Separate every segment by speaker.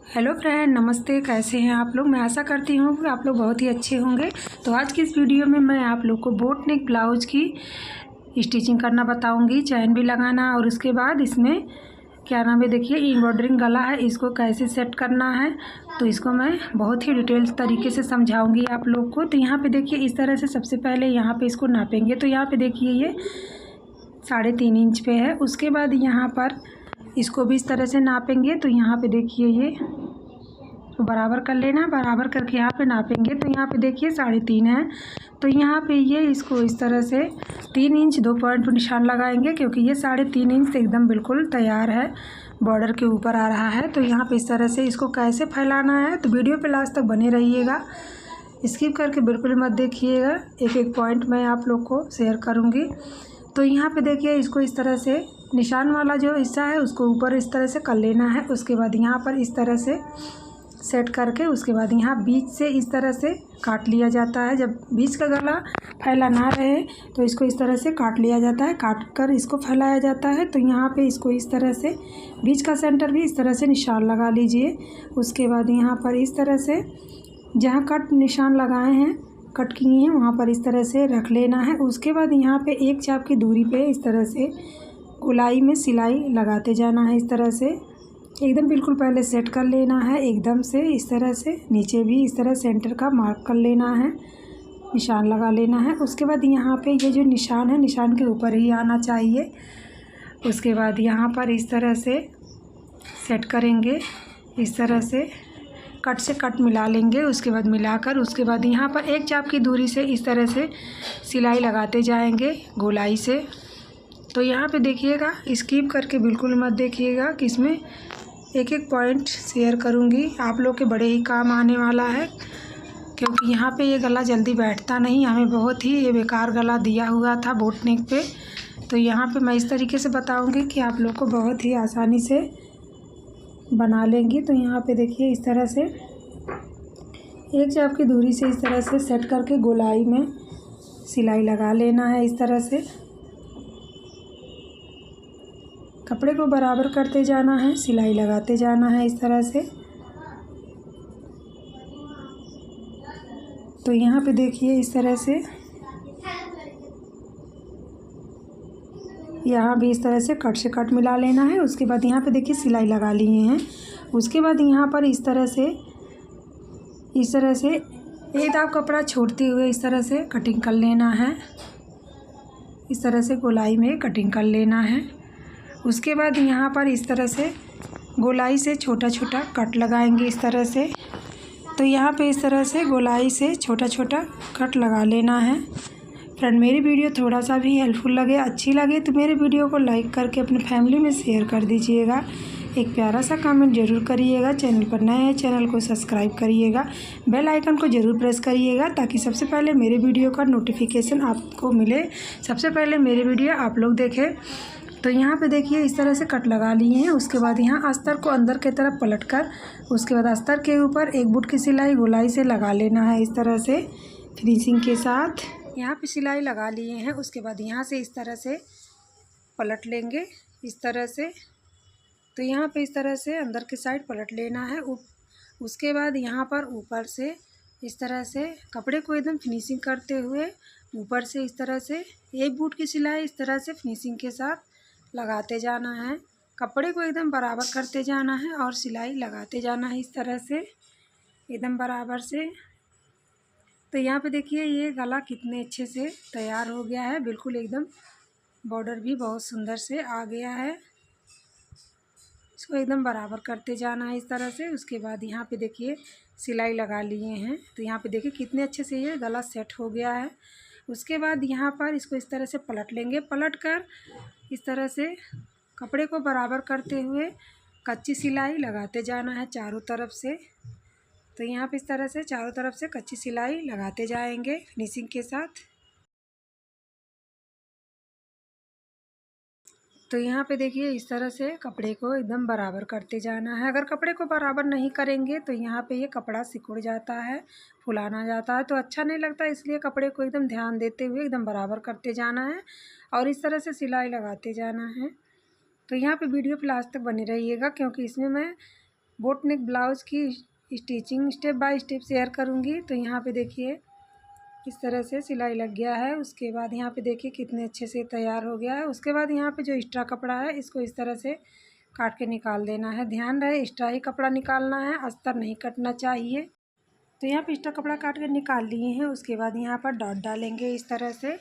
Speaker 1: Hello friend, नमस्ते। कैसे हैं आप लोग? मैं आशा करती हूँ कि आप लोग बहुत ही अच्छे होंगे। तो आज की इस वीडियो में मैं आप लोग को बोट नेक ब्लाउज की स्टिचिंग करना बताऊंगी, चैन भी लगाना, और उसके बाद इसमें क्या नाम है, देखिए एम्ब्रॉयडरिंग गला है, इसको कैसे सेट करना है तो इसको मैं बहुत ही डिटेल्स तरीके से समझाऊंगी आप लोग को। तो यहाँ पे देखिए इस तरह से सबसे पहले यहाँ पे इसको नापेंगे। तो यहाँ पे देखिए ये 3.5 इंच पे है। उसके बाद यहाँ पर इसको भी इस तरह से नापेंगे। तो यहाँ पे देखिए ये बराबर कर लेना, बराबर करके यहाँ पे नापेंगे। तो यहाँ पे देखिए 3.5 है। तो यहाँ पे ये इसको इस तरह से 3 इंच 2 पॉइंट पर निशान लगाएंगे, क्योंकि ये 3.5 इंच से एकदम बिल्कुल तैयार है, बॉर्डर के ऊपर आ रहा है। तो यहाँ पे इस तरह से इसको कैसे फैलाना है तो वीडियो पे लास्ट तक बने रहिएगा, स्किप करके बिल्कुल मत देखिएगा। एक एक पॉइंट मैं आप लोग को शेयर करूँगी। तो यहाँ पे देखिए इसको इस तरह से निशान वाला जो हिस्सा है उसको ऊपर इस तरह से कर लेना है। उसके बाद यहाँ पर इस तरह से सेट करके उसके बाद यहाँ बीच से इस तरह से काट लिया जाता है। जब बीच का गला फैला ना रहे तो इसको इस तरह से काट लिया जाता है, काट कर इसको फैलाया जाता है। तो यहाँ पे इसको इस तरह से बीच का सेंटर भी इस तरह से निशान लगा लीजिए। उसके बाद यहाँ पर इस तरह से जहाँ कट निशान लगाए हैं, कट किए हैं, वहाँ पर इस तरह से रख लेना है। उसके बाद यहाँ पे एक चाप की दूरी पे इस तरह से गोलाई में सिलाई लगाते जाना है। इस तरह से एकदम बिल्कुल पहले सेट कर लेना है, एकदम से इस तरह से नीचे भी इस तरह सेंटर का मार्क कर लेना है, निशान लगा लेना है। उसके बाद यहाँ पे ये जो निशान है, निशान के ऊपर ही आना चाहिए। उसके बाद यहाँ पर इस तरह से सेट करेंगे, इस तरह से कट से कट मिला लेंगे। उसके बाद मिलाकर उसके बाद यहाँ पर एक चाप की दूरी से इस तरह से सिलाई लगाते जाएंगे गोलाई से। तो यहाँ पे देखिएगा, स्किप करके बिल्कुल मत देखिएगा कि इसमें एक एक पॉइंट शेयर करूँगी, आप लोग के बड़े ही काम आने वाला है। क्योंकि यहाँ पे ये गला जल्दी बैठता नहीं, हमें बहुत ही ये बेकार गला दिया हुआ था बोट नेक पे। तो यहाँ पे मैं इस तरीके से बताऊँगी कि आप लोग को बहुत ही आसानी से बना लेंगी। तो यहाँ पे देखिए इस तरह से एक चाप की दूरी से इस तरह से सेट करके गोलाई में सिलाई लगा लेना है। इस तरह से कपड़े को बराबर करते जाना है, सिलाई लगाते जाना है इस तरह से। तो यहाँ पे देखिए इस तरह से यहाँ भी इस तरह से कट से कट मिला लेना है। उसके बाद यहाँ पे देखिए सिलाई लगा लिए हैं। उसके बाद यहाँ पर इस तरह से एक दाव कपड़ा छोड़ते हुए इस तरह से कटिंग कर लेना है, इस तरह से गोलाई में कटिंग कर लेना है। उसके बाद यहाँ पर इस तरह से गोलाई से छोटा छोटा कट लगाएंगे इस तरह से। तो यहाँ पे इस तरह से गोलाई से छोटा छोटा कट लगा लेना है। फ्रेंड, मेरी वीडियो थोड़ा सा भी हेल्पफुल लगे, अच्छी लगे तो मेरे वीडियो को लाइक करके अपने फैमिली में शेयर कर दीजिएगा। एक प्यारा सा कमेंट ज़रूर करिएगा। चैनल पर नए हैं, चैनल को सब्सक्राइब करिएगा, बेल आइकन को ज़रूर प्रेस करिएगा, ताकि सबसे पहले मेरे वीडियो का नोटिफिकेशन आपको मिले, सबसे पहले मेरे वीडियो आप लोग देखें। तो यहाँ पे देखिए इस तरह से कट लगा लिए हैं। उसके बाद यहाँ अस्तर को अंदर की तरफ पलट कर उसके बाद अस्तर के ऊपर एक बुट की सिलाई गोलाई से लगा लेना है इस तरह से फिनिशिंग के साथ। यहाँ पे सिलाई लगा लिए हैं। उसके बाद यहाँ से इस तरह से पलट लेंगे इस तरह से। तो यहाँ पे इस तरह से अंदर की साइड पलट लेना है। उसके बाद यहाँ पर ऊपर से इस तरह से कपड़े को एकदम फिनिशिंग करते हुए ऊपर से इस तरह से एक बूट की सिलाई इस तरह से फिनिशिंग के साथ लगाते जाना है। कपड़े को एकदम बराबर करते जाना है और सिलाई लगाते जाना है इस तरह से एकदम बराबर से। तो यहाँ पे देखिए ये गला कितने अच्छे से तैयार हो गया है, बिल्कुल एकदम बॉर्डर भी बहुत सुंदर से आ गया है। इसको एकदम बराबर करते जाना है इस तरह से। उसके बाद यहाँ पे देखिए सिलाई लगा लिए हैं। तो यहाँ पे देखिए कितने अच्छे से ये गला सेट हो गया है। उसके बाद यहाँ पर इसको इस तरह से पलट लेंगे, पलट कर इस तरह से कपड़े को बराबर करते हुए कच्ची सिलाई लगाते जाना है चारों तरफ से। तो यहाँ पे इस तरह से चारों तरफ से कच्ची सिलाई लगाते जाएंगे फिनिशिंग के साथ। तो यहाँ पे देखिए इस तरह से कपड़े को एकदम बराबर करते जाना है। अगर कपड़े को बराबर नहीं करेंगे तो यहाँ पे ये कपड़ा सिकुड़ जाता है, फुलाना जाता है, तो अच्छा नहीं लगता। इसलिए कपड़े को एकदम ध्यान देते हुए एकदम बराबर करते जाना है और इस तरह से सिलाई लगाते जाना है। तो यहाँ पे वीडियो पे लास्ट तक बने रहिएगा, क्योंकि इसमें मैं बोट नेक ब्लाउज़ की stitching step by step share करूँगी। तो यहाँ पे देखिए इस तरह से सिलाई लग गया है। उसके बाद यहाँ पे देखिए कितने अच्छे से तैयार हो गया है। उसके बाद यहाँ पे जो एक्स्ट्रा कपड़ा है इसको इस तरह से काट के निकाल देना है। ध्यान रहे एक्स्ट्रा ही कपड़ा निकालना है, अस्तर नहीं कटना चाहिए। तो यहाँ पे एक्स्ट्रा कपड़ा काट के निकाल लिए हैं। उसके बाद यहाँ पर डॉट डालेंगे इस तरह से।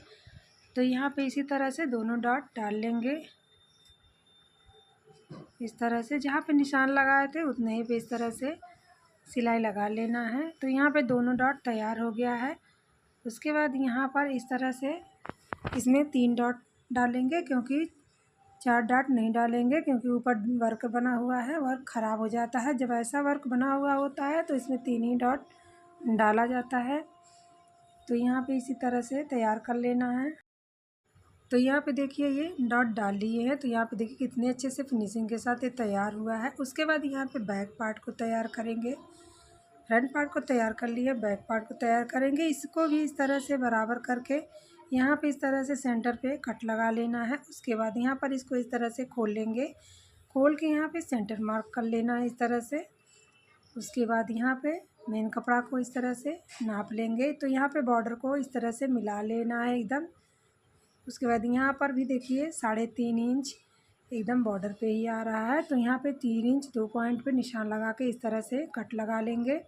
Speaker 1: तो यहाँ पे इसी तरह से दोनों डॉट डाल लेंगे इस तरह से। जहाँ पे निशान लगाए थे उतने ही पे इस तरह से सिलाई लगा लेना है। तो यहाँ पे दोनों डॉट तैयार हो गया है। उसके बाद यहाँ पर इस तरह से इसमें 3 डॉट डालेंगे, क्योंकि 4 डॉट नहीं डालेंगे क्योंकि ऊपर वर्क बना हुआ है, वर्क ख़राब हो जाता है। जब ऐसा वर्क बना हुआ होता है तो इसमें 3 ही डॉट डाला जाता है। तो यहाँ पे इसी तरह से तैयार कर लेना है। तो यहाँ पे देखिए ये डॉट डाल लिए हैं। तो यहाँ पे देखिए कितने अच्छे से फिनिशिंग के साथ ये तैयार हुआ है। उसके बाद यहाँ पे बैक पार्ट को तैयार करेंगे। फ्रंट पार्ट को तैयार कर लिए, बैक पार्ट को तैयार करेंगे। इसको भी इस तरह से बराबर करके यहाँ पे इस तरह से सेंटर पे कट लगा लेना है। उसके बाद यहाँ पर इसको इस तरह से खोल लेंगे, खोल के यहाँ पे सेंटर मार्क कर लेना है इस तरह से। उसके बाद यहाँ पे मेन कपड़ा को इस तरह से नाप लेंगे। तो यहाँ पे बॉर्डर को इस तरह से मिला लेना है एकदम। उसके बाद यहाँ पर भी देखिए 3.5 इंच एकदम बॉर्डर पे ही आ रहा है। तो यहाँ पे 3 इंच 2 पॉइंट पे निशान लगा के इस तरह से कट लगा लेंगे।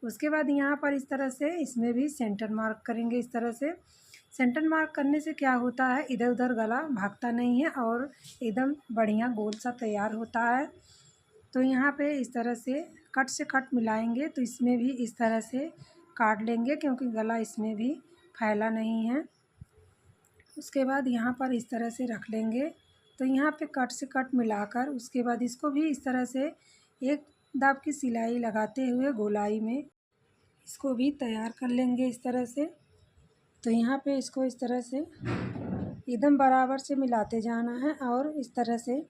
Speaker 1: उसके बाद यहाँ पर इस तरह से इसमें भी सेंटर मार्क करेंगे इस तरह से। सेंटर मार्क करने से क्या होता है, इधर उधर गला भागता नहीं है और एकदम बढ़िया गोल सा तैयार होता है। तो यहाँ पे इस तरह से कट से कट मिलाएंगे। तो इसमें भी इस तरह से काट लेंगे क्योंकि गला इसमें भी फैला नहीं है। उसके बाद यहाँ पर इस तरह से रख लेंगे। तो यहाँ पे कट से कट मिलाकर उसके बाद इसको भी इस तरह से एक दाब की सिलाई लगाते हुए गोलाई में इसको भी तैयार कर लेंगे इस तरह से। तो यहाँ पे इसको इस तरह से एकदम बराबर से मिलाते जाना है और इस तरह से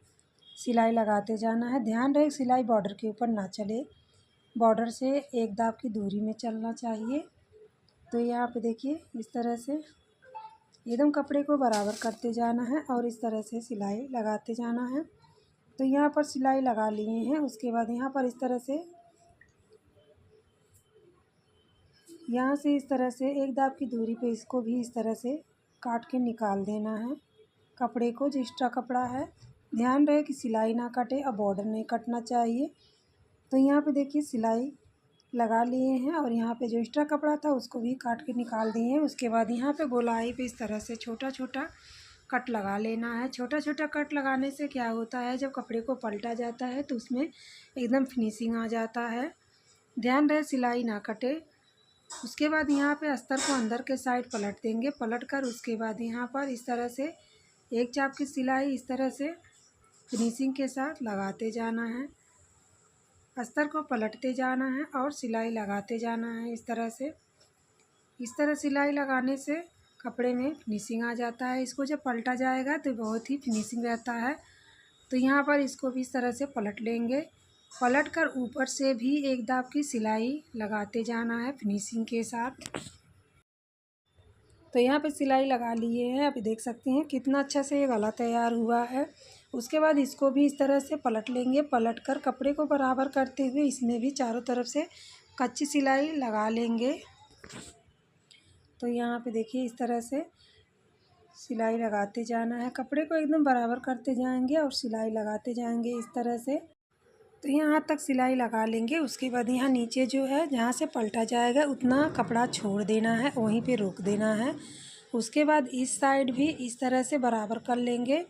Speaker 1: सिलाई लगाते जाना है। ध्यान रहे सिलाई बॉर्डर के ऊपर ना चले, बॉर्डर से एक दाब की दूरी में चलना चाहिए। तो यहाँ पे देखिए इस तरह से एकदम कपड़े को बराबर करते जाना है और इस तरह से सिलाई लगाते जाना है। तो यहाँ पर सिलाई लगा लिए हैं। उसके बाद यहाँ पर इस तरह से यहाँ से इस तरह से एक दाब की दूरी पे इसको भी इस तरह से काट के निकाल देना है कपड़े को, जो एक्स्ट्रा कपड़ा है। ध्यान रहे कि सिलाई ना कटे और बॉर्डर नहीं कटना चाहिए। तो यहाँ पे देखिए सिलाई लगा लिए हैं और यहाँ पे जो एक्स्ट्रा कपड़ा था उसको भी काट के निकाल दिए हैं। उसके बाद यहाँ पे गोलाई पे इस तरह से छोटा छोटा कट लगा लेना है। छोटा छोटा कट लगाने से क्या होता है, जब कपड़े को पलटा जाता है तो उसमें एकदम फिनिशिंग आ जाता है। ध्यान रहे सिलाई ना कटे। उसके बाद यहाँ पे अस्तर को अंदर के साइड पलट देंगे। पलट कर उसके बाद यहाँ पर इस तरह से एक चाप की सिलाई इस तरह से फिनिशिंग के साथ लगाते जाना है। अस्तर को पलटते जाना है और सिलाई लगाते जाना है इस तरह से। इस तरह सिलाई लगाने से कपड़े में फिनिशिंग आ जाता है। इसको जब पलटा जाएगा तो बहुत ही फिनिशिंग रहता है। तो यहाँ पर इसको भी इस तरह से पलट लेंगे। पलट कर ऊपर से भी एक दाब की सिलाई लगाते जाना है फिनिशिंग के साथ। तो यहाँ पे सिलाई लगा लिए हैं। अभी देख सकते हैं कितना अच्छा से ये गला तैयार हुआ है। उसके बाद इसको भी इस तरह से पलट लेंगे। पलट कर कपड़े को बराबर करते हुए इसमें भी चारों तरफ से कच्ची सिलाई लगा लेंगे। तो यहाँ पे देखिए इस तरह से सिलाई लगाते जाना है। कपड़े को एकदम बराबर करते जाएंगे और सिलाई लगाते जाएंगे इस तरह से। तो यहाँ तक सिलाई लगा लेंगे। उसके बाद यहाँ नीचे जो है जहाँ से पलटा जाएगा उतना कपड़ा छोड़ देना है, वहीं पे रोक देना है। उसके बाद इस साइड भी इस तरह से बराबर कर लेंगे।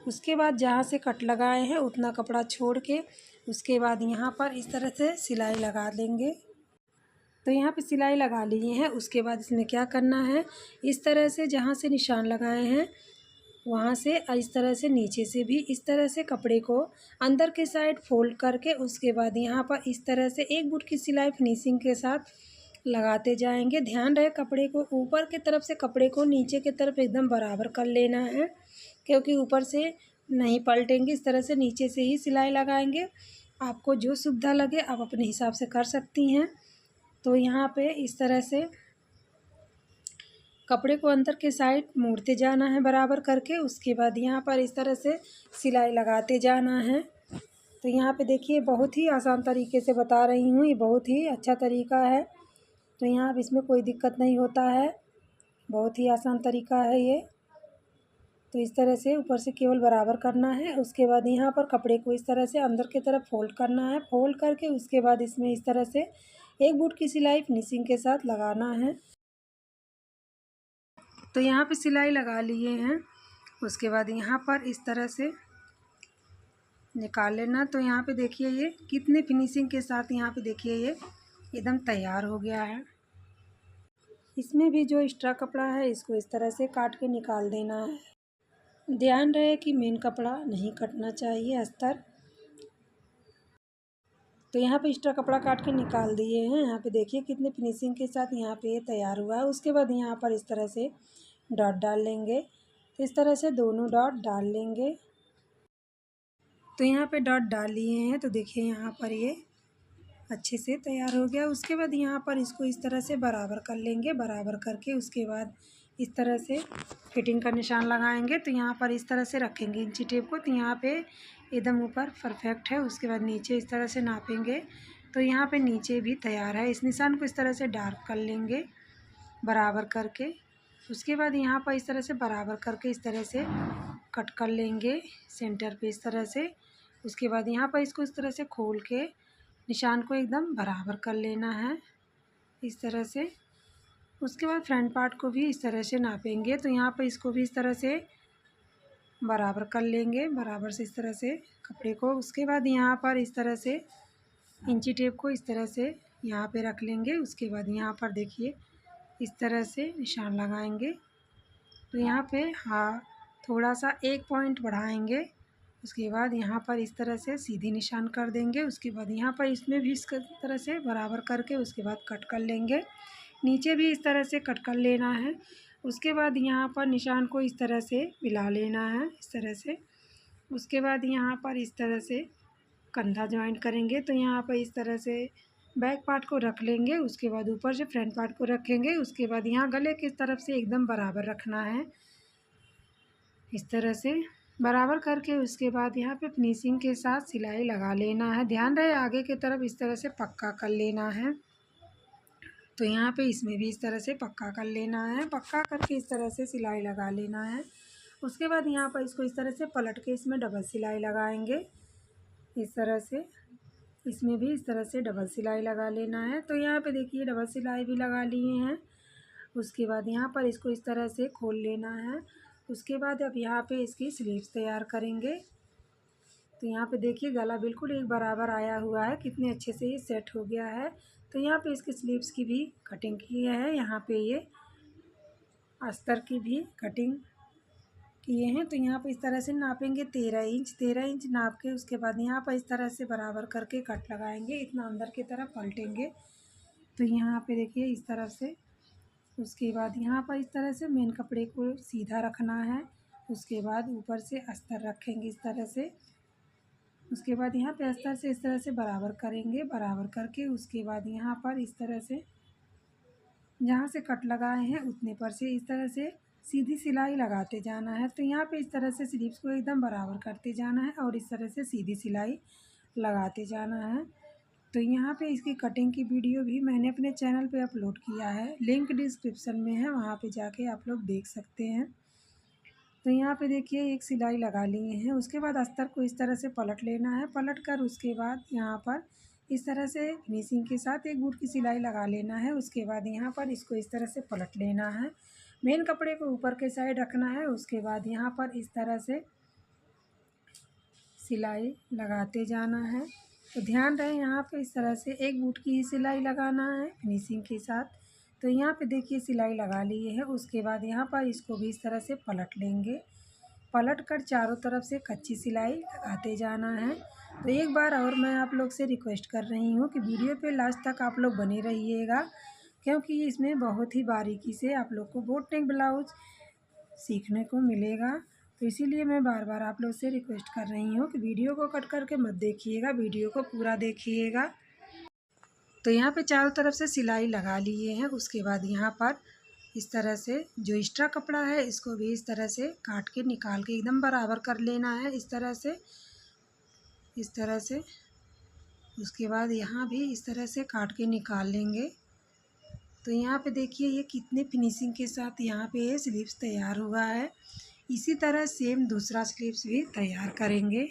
Speaker 1: उसके बाद जहाँ से कट लगाए हैं उतना कपड़ा छोड़ के उसके बाद यहाँ पर इस तरह से सिलाई लगा देंगे। तो यहाँ पे सिलाई लगा लिए हैं। उसके बाद इसमें क्या करना है, इस तरह से जहाँ से निशान लगाए हैं वहाँ से इस तरह से नीचे से भी इस तरह से कपड़े को अंदर के साइड फोल्ड करके उसके बाद यहाँ पर इस तरह से एक बुट की सिलाई फिनिशिंग के साथ लगाते जाएंगे। ध्यान रहे कपड़े को ऊपर की तरफ से कपड़े को नीचे की तरफ एकदम बराबर कर लेना है, क्योंकि ऊपर से नहीं पलटेंगे। इस तरह से नीचे से ही सिलाई लगाएंगे। आपको जो सुविधा लगे आप अपने हिसाब से कर सकती हैं। तो यहाँ पे इस तरह से कपड़े को अंदर के साइड मोड़ते जाना है बराबर करके। उसके बाद यहाँ पर इस तरह से सिलाई लगाते जाना है। तो यहाँ पे देखिए बहुत ही आसान तरीके से बता रही हूँ, ये बहुत ही अच्छा तरीका है। तो यहाँ पे इसमें कोई दिक्कत नहीं होता है, बहुत ही आसान तरीका है ये। तो इस तरह से ऊपर से केवल बराबर करना है। उसके बाद यहाँ पर कपड़े को इस तरह से अंदर की तरफ फोल्ड करना है। फोल्ड करके उसके बाद इसमें इस तरह से एक बूट की सिलाई फिनिशिंग के साथ लगाना है। तो यहाँ पे सिलाई लगा लिए हैं। उसके बाद यहाँ पर इस तरह से निकाल लेना। तो यहाँ पे देखिए ये कितने फिनिशिंग के साथ यहाँ पे देखिए ये एकदम तैयार हो गया है। इसमें भी जो एक्स्ट्रा कपड़ा है इसको इस तरह से काट के निकाल देना है। ध्यान रहे कि मेन कपड़ा नहीं कटना चाहिए अस्तर। तो यहाँ पे एक्स्ट्रा कपड़ा काट के निकाल दिए हैं। यहाँ पे देखिए कितने फिनिशिंग के साथ यहाँ पे ये तैयार हुआ है। उसके बाद यहाँ पर इस तरह से डॉट डाल लेंगे। तो इस तरह से दोनों डॉट डाल लेंगे। तो यहाँ पे डॉट डाल लिए हैं। तो देखिए यहाँ पर ये अच्छे से तैयार हो गया। उसके बाद यहाँ पर इसको इस तरह से बराबर कर लेंगे। बराबर करके उसके बाद इस तरह से फिटिंग का निशान लगाएंगे। तो यहाँ पर इस तरह से रखेंगे इंची टेप को। तो यहाँ पे एकदम ऊपर परफेक्ट है। उसके बाद नीचे इस तरह से नापेंगे। तो यहाँ पे नीचे भी तैयार है। इस निशान को इस तरह से डार्क कर लेंगे बराबर करके। उसके बाद यहाँ पर इस तरह से बराबर करके इस तरह से कट कर लेंगे सेंटर पे इस तरह से। उसके बाद यहाँ पर इसको इस तरह से खोल के निशान को एकदम बराबर कर लेना है इस तरह से। उसके बाद फ्रंट पार्ट को भी इस तरह से नापेंगे। तो यहाँ पर इसको भी इस तरह से बराबर कर लेंगे बराबर से इस तरह से कपड़े को। उसके बाद यहाँ पर इस तरह से इंची टेप को इस तरह से यहाँ पे रख लेंगे। उसके बाद यहाँ पर देखिए इस तरह से निशान लगाएंगे। तो यहाँ पे हाँ थोड़ा सा एक पॉइंट बढ़ाएंगे। उसके बाद यहाँ पर इस तरह से सीधी निशान कर देंगे। उसके बाद यहाँ पर इसमें भी इस तरह से बराबर करके उसके बाद कट कर लेंगे। नीचे भी इस तरह से कट कर लेना है। उसके बाद यहाँ पर निशान को इस तरह से मिला लेना है इस तरह से। उसके बाद यहाँ पर इस तरह से कंधा जॉइंट करेंगे। तो यहाँ पर इस तरह से बैक पार्ट को रख लेंगे। उसके बाद ऊपर से फ्रंट पार्ट को रखेंगे। उसके बाद यहाँ गले की तरफ से एकदम बराबर रखना है इस तरह से बराबर करके। उसके बाद यहाँ पे फिनिशिंग के साथ सिलाई लगा लेना है। ध्यान रहे आगे की तरफ इस तरह से पक्का कर लेना है। तो यहाँ पे इसमें भी इस तरह से पक्का कर लेना है। पक्का करके इस तरह से सिलाई लगा लेना है। उसके बाद यहाँ पर इसको इस तरह से पलट के इसमें डबल सिलाई लगाएंगे इस तरह से। इसमें भी इस तरह से डबल सिलाई लगा लेना है। तो यहाँ पे देखिए डबल सिलाई भी लगा लिए हैं। उसके बाद यहाँ पर इसको इस तरह से खोल लेना है। उसके बाद अब यहाँ पे इसकी स्लीव्स तैयार करेंगे। तो यहाँ पे देखिए गला बिल्कुल एक बराबर आया हुआ है, कितने अच्छे से ये सेट हो गया है। तो यहाँ पे इसकी स्लीव्स की भी कटिंग की है। यहाँ पे ये अस्तर की भी कटिंग किए हैं। तो यहाँ पे इस तरह से नापेंगे 13 इंच नाप के। उसके बाद यहाँ पर इस तरह से बराबर करके कट लगाएंगे। इतना अंदर की तरफ पलटेंगे। तो यहाँ पे देखिए इस तरफ से। उसके बाद यहाँ पर इस तरह से मेन कपड़े को सीधा रखना है। उसके बाद ऊपर से अस्तर रखेंगे इस तरह से। उसके बाद यहाँ पे अस्तर से इस तरह से बराबर करेंगे। बराबर करके उसके बाद यहाँ पर इस तरह से जहाँ से कट लगाए हैं उतने पर से इस तरह से सीधी सिलाई लगाते जाना है। तो यहाँ पे इस तरह से स्लीव्स को एकदम बराबर करते जाना है और इस तरह से सीधी सिलाई लगाते जाना है। तो यहाँ पे इसकी कटिंग की वीडियो भी मैंने अपने चैनल पे अपलोड किया है, लिंक डिस्क्रिप्शन में है, वहाँ पे जाके आप लोग देख सकते हैं। तो यहाँ पे देखिए एक सिलाई लगा लिए हैं। उसके बाद अस्तर को इस तरह से पलट लेना है। पलट कर उसके बाद यहाँ पर इस तरह से फिनिशिंग के साथ एक बूट की सिलाई लगा लेना है। उसके बाद यहाँ पर इसको इस तरह से पलट लेना है। मेन कपड़े को ऊपर के साइड रखना है। उसके बाद यहाँ पर इस तरह से सिलाई लगाते जाना है। तो ध्यान रहे यहाँ पे इस तरह से एक बूट की ही सिलाई लगाना है फिनिशिंग के साथ। तो यहाँ पे देखिए सिलाई लगा ली है। उसके बाद यहाँ पर इसको भी इस तरह से पलट लेंगे। पलट कर चारों तरफ से कच्ची सिलाई लगाते जाना है। तो एक बार और मैं आप लोग से रिक्वेस्ट कर रही हूँ कि वीडियो पे लास्ट तक आप लोग बने रहिएगा, क्योंकि इसमें बहुत ही बारीकी से आप लोग को बोट नेक ब्लाउज सीखने को मिलेगा। तो इसीलिए मैं बार बार आप लोग से रिक्वेस्ट कर रही हूँ कि वीडियो को कट करके मत देखिएगा, वीडियो को पूरा देखिएगा। तो यहाँ पे चारों तरफ से सिलाई लगा लिए हैं। उसके बाद यहाँ पर इस तरह से जो एक्स्ट्रा कपड़ा है इसको भी इस तरह से काट के निकाल के एकदम बराबर कर लेना है इस तरह से। इस तरह से। उसके बाद यहाँ भी इस तरह से काट के निकाल लेंगे। तो यहाँ पे देखिए ये कितने फिनिशिंग के साथ यहाँ पे ये स्लीव्स तैयार हुआ है। इसी तरह सेम दूसरा स्लीव्स भी तैयार करेंगे।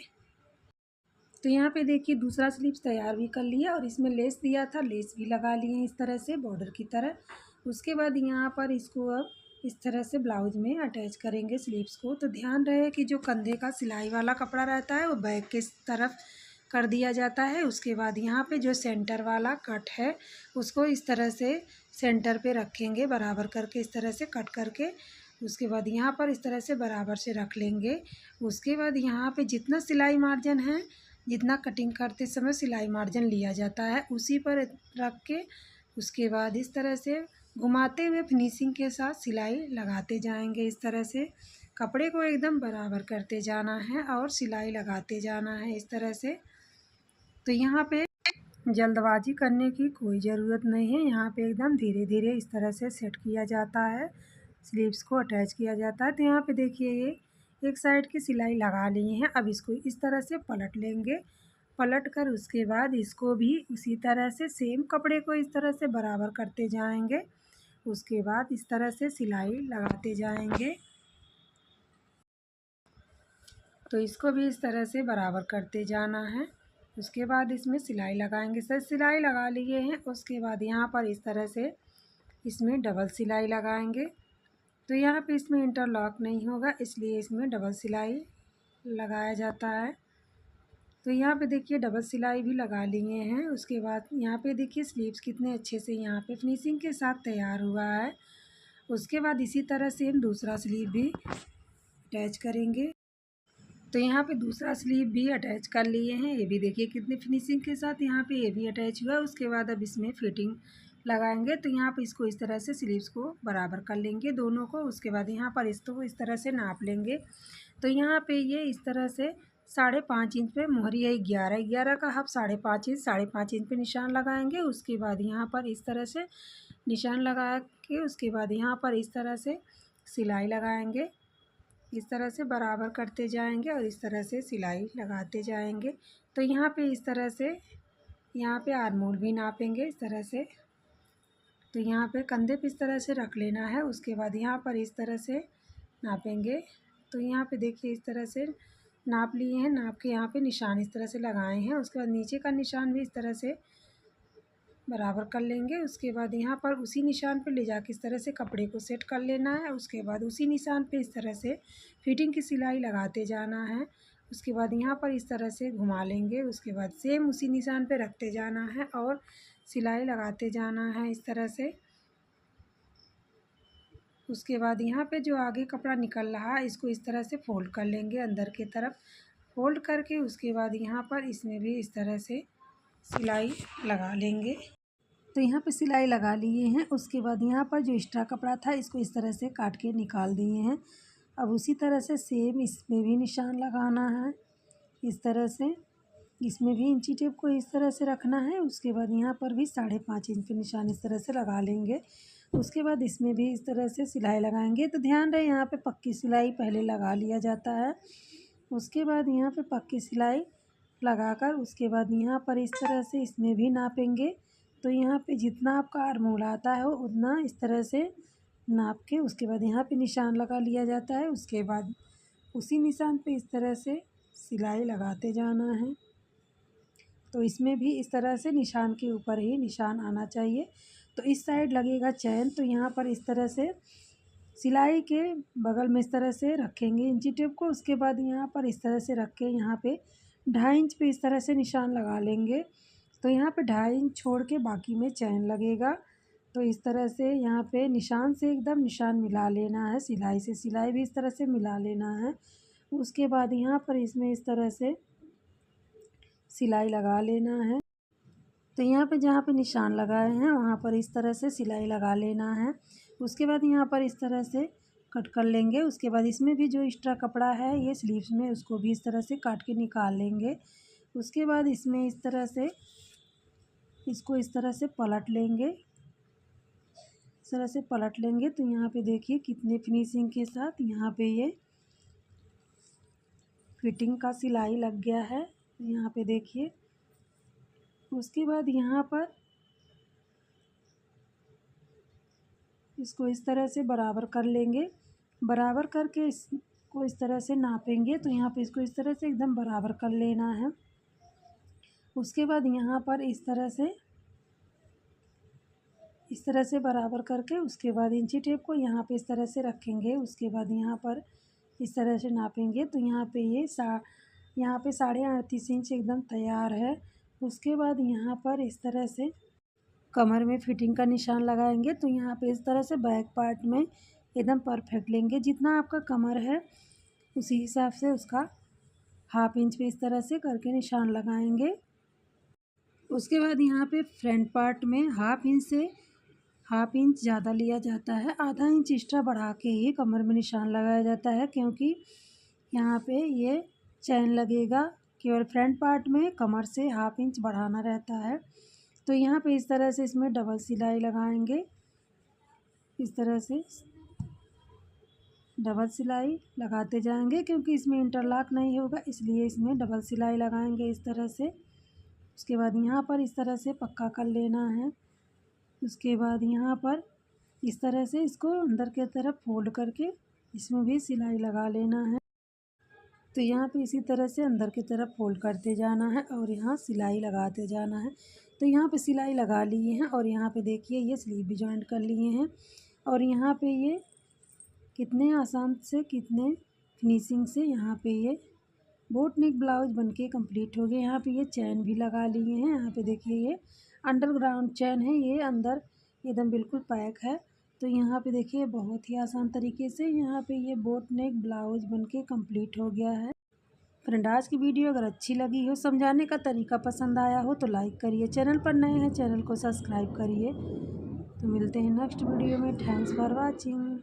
Speaker 1: तो यहाँ पे देखिए दूसरा स्लीव्स तैयार भी कर लिया और इसमें लेस दिया था, लेस भी लगा लिए इस तरह से बॉर्डर की तरह। उसके बाद यहाँ पर इसको अब इस तरह से ब्लाउज में अटैच करेंगे स्लीव्स को। तो ध्यान रहे कि जो कंधे का सिलाई वाला कपड़ा रहता है वो बैक के तरफ कर दिया जाता है। उसके बाद यहाँ पे जो सेंटर वाला कट है उसको इस तरह से सेंटर पे रखेंगे, बराबर करके इस तरह से कट करके। उसके बाद यहाँ पर इस तरह से बराबर से रख लेंगे। उसके बाद यहाँ पे जितना सिलाई मार्जिन है, जितना कटिंग करते समय सिलाई मार्जिन लिया जाता है, उसी पर रख के उसके बाद इस तरह से घुमाते हुए फिनिशिंग के साथ सिलाई लगाते जाएंगे। इस तरह से कपड़े को एकदम बराबर करते जाना है और सिलाई लगाते जाना है इस तरह से। तो यहाँ पे जल्दबाजी करने की कोई ज़रूरत नहीं है। यहाँ पे एकदम धीरे धीरे इस तरह से सेट किया जाता है, स्लीव्स को अटैच किया जाता है। तो यहाँ पे देखिए ये एक साइड की सिलाई लगा ली है। अब इसको इस तरह से पलट लेंगे। पलट कर उसके बाद इसको भी उसी तरह से सेम कपड़े को इस तरह से बराबर करते जाएंगे। उसके बाद इस तरह से सिलाई लगाते जाएंगे। तो इसको भी इस तरह से बराबर करते जाना है। उसके बाद इसमें सिलाई लगाएंगे। सर सिलाई लगा लिए हैं। उसके बाद यहाँ पर इस तरह से इसमें डबल सिलाई लगाएंगे। तो यहाँ पे इसमें इंटरलॉक नहीं होगा, इसलिए इसमें डबल सिलाई लगाया जाता है। तो यहाँ पे देखिए डबल सिलाई भी लगा लिए हैं। उसके बाद यहाँ पे देखिए स्लीव्स कितने अच्छे से यहाँ पे फिनिशिंग के साथ तैयार हुआ है। उसके बाद इसी तरह से हम दूसरा स्लीव भी अटैच करेंगे। तो यहाँ पे दूसरा स्लीव भी अटैच कर लिए हैं। ये भी देखिए कितने फिनिशिंग के साथ यहाँ पे ये भी अटैच हुआ है। उसके बाद अब इसमें फिटिंग लगाएंगे। तो यहाँ पे इसको इस तरह से स्लीव्स को बराबर कर लेंगे दोनों को। उसके बाद यहाँ पर इसको इस तरह से नाप लेंगे। तो यहाँ पे ये इस तरह से 5.5 इंच पे मोहरी है 11 का हाफ 5.5 इंच, 5.5 इंच पे निशान लगाएंगे। उसके बाद यहाँ पर इस तरह से निशान लगा के उसके बाद यहाँ पर इस तरह से सिलाई लगाएंगे। इस तरह से बराबर करते जाएंगे और इस तरह से सिलाई लगाते जाएंगे। तो यहाँ पे इस तरह से यहाँ पे आर्म होल भी नापेंगे इस तरह से। तो यहाँ पे कंधे पे इस तरह से रख लेना है। उसके बाद यहाँ पर इस तरह से नापेंगे। तो यहाँ पे देखिए इस तरह से नाप लिए हैं। नाप के यहाँ पे निशान इस तरह से लगाए हैं। उसके बाद नीचे का निशान भी इस तरह से बराबर कर लेंगे। उसके बाद यहाँ पर उसी निशान पे ले जाके इस तरह से कपड़े को सेट कर लेना है। उसके बाद उसी निशान पे इस तरह से फिटिंग की सिलाई लगाते जाना है। उसके बाद यहाँ पर इस तरह से घुमा लेंगे। उसके बाद सेम उसी निशान पे रखते जाना है और सिलाई लगाते जाना है इस तरह से। उसके बाद यहाँ पे जो आगे कपड़ा निकल रहा है इसको इस तरह से फोल्ड कर लेंगे अंदर की तरफ। फोल्ड करके उसके बाद यहाँ पर इसमें भी इस तरह से सिलाई लगा लेंगे। तो यहाँ पे सिलाई लगा लिए हैं। उसके बाद यहाँ पर जो एक्स्ट्रा कपड़ा था इसको इस तरह से काट के निकाल दिए हैं। अब उसी तरह से सेम इसमें भी निशान लगाना है इस तरह से। इसमें भी इंची टेप को इस तरह से रखना है। उसके बाद यहाँ पर भी 5.5 इंच पे निशान इस तरह से लगा लेंगे। उसके बाद इसमें भी इस तरह से सिलाई लगाएंगे। तो ध्यान रहे यहाँ पे पक्की सिलाई पहले लगा लिया जाता है। उसके बाद यहाँ पे पक्की सिलाई लगाकर उसके बाद यहाँ पर इस तरह से इसमें भी नापेंगे। तो यहाँ पे जितना आपका आर्म होल आता है उतना इस तरह से नाप के उसके बाद यहाँ पे निशान लगा लिया जाता है। उसके बाद उसी निशान पे इस तरह से सिलाई लगाते जाना है। तो इसमें भी इस तरह से निशान के ऊपर ही निशान आना चाहिए। तो इस साइड लगेगा चैन। तो यहाँ पर इस तरह से सिलाई के बगल में इस तरह से रखेंगे इंची टेप को। उसके बाद यहाँ पर इस तरह से रख के यहाँ पे 2.5 इंच पे इस तरह से निशान लगा लेंगे। तो यहाँ पे 2.5 इंच छोड़ के बाकी में चैन लगेगा। तो इस तरह से यहाँ पे निशान से एकदम निशान मिला लेना है, सिलाई से सिलाई भी इस तरह से मिला लेना है। उसके बाद यहाँ पर इसमें इस तरह से सिलाई लगा लेना है। तो यहाँ पे जहाँ पे निशान लगाए हैं वहाँ पर इस तरह से सिलाई लगा लेना है। उसके बाद यहाँ पर इस तरह से कट कर लेंगे। उसके बाद इसमें भी जो एक्स्ट्रा कपड़ा है ये स्लीव्स में उसको भी इस तरह से काट के निकाल लेंगे। उसके बाद इसमें इस तरह से इसको इस तरह से पलट लेंगे, इस तरह से पलट लेंगे। तो यहाँ पे देखिए कितने फिनिशिंग के साथ यहाँ पे ये फिटिंग का सिलाई लग गया है। यहाँ पे देखिए। उसके बाद यहाँ पर इसको इस तरह से बराबर कर लेंगे। बराबर करके इसको इस तरह से नापेंगे। तो यहाँ पे इसको इस तरह से एकदम बराबर कर लेना है। उसके बाद यहाँ पर इस तरह से बराबर करके उसके बाद इंची टेप को यहाँ पे इस तरह से रखेंगे। उसके बाद यहाँ पर इस तरह से नापेंगे। तो यहाँ पे यहाँ पे 38.5 इंच एकदम तैयार है। उसके बाद यहाँ पर इस तरह से कमर में फिटिंग का निशान लगाएंगे। तो यहाँ पे इस तरह से बैक पार्ट में एकदम परफेक्ट लेंगे। जितना आपका कमर है उसी हिसाब से उसका ½ इंच पे इस तरह से करके निशान लगाएंगे। उसके बाद यहाँ पे फ्रंट पार्ट में ½ इंच ज़्यादा लिया जाता है। आधा इंच एक्स्ट्रा बढ़ा के ही कमर में निशान लगाया जाता है, क्योंकि यहाँ पे ये चैन लगेगा। केवल फ्रंट पार्ट में कमर से ½ इंच बढ़ाना रहता है। तो यहाँ पे इस तरह से इसमें डबल सिलाई लगाएंगे। इस तरह से डबल सिलाई लगाते जाएंगे, क्योंकि इसमें इंटरलॉक नहीं होगा, इसलिए इसमें डबल सिलाई लगाएंगे इस तरह से। उसके बाद यहाँ पर इस तरह से पक्का कर लेना है। उसके बाद यहाँ पर इस तरह से इसको अंदर की तरफ फोल्ड करके इसमें भी सिलाई लगा लेना है। तो यहाँ पे इसी तरह से अंदर की तरफ फोल्ड करते जाना है और यहाँ सिलाई लगाते जाना है। तो यहाँ पे सिलाई लगा लिए हैं और यहाँ पे देखिए ये स्लीव भी जॉइंट कर लिए हैं। और यहाँ पे ये कितने आसान से कितने फिनिशिंग से यहाँ पे ये बोट नेक ब्लाउज बनके कंप्लीट हो गया। यहाँ पे ये चैन भी लगा लिए हैं। यहाँ पे देखिए ये अंडरग्राउंड चैन है, ये अंदर एकदम बिल्कुल पैक है। तो यहाँ पे देखिए बहुत ही आसान तरीके से यहाँ पे ये बोट नेक ब्लाउज बनके कंप्लीट हो गया है। फ्रेंड, आज की वीडियो अगर अच्छी लगी हो, समझाने का तरीका पसंद आया हो तो लाइक करिए। चैनल पर नए हैं चैनल को सब्सक्राइब करिए। तो मिलते हैं नेक्स्ट वीडियो में। Thanks for watching.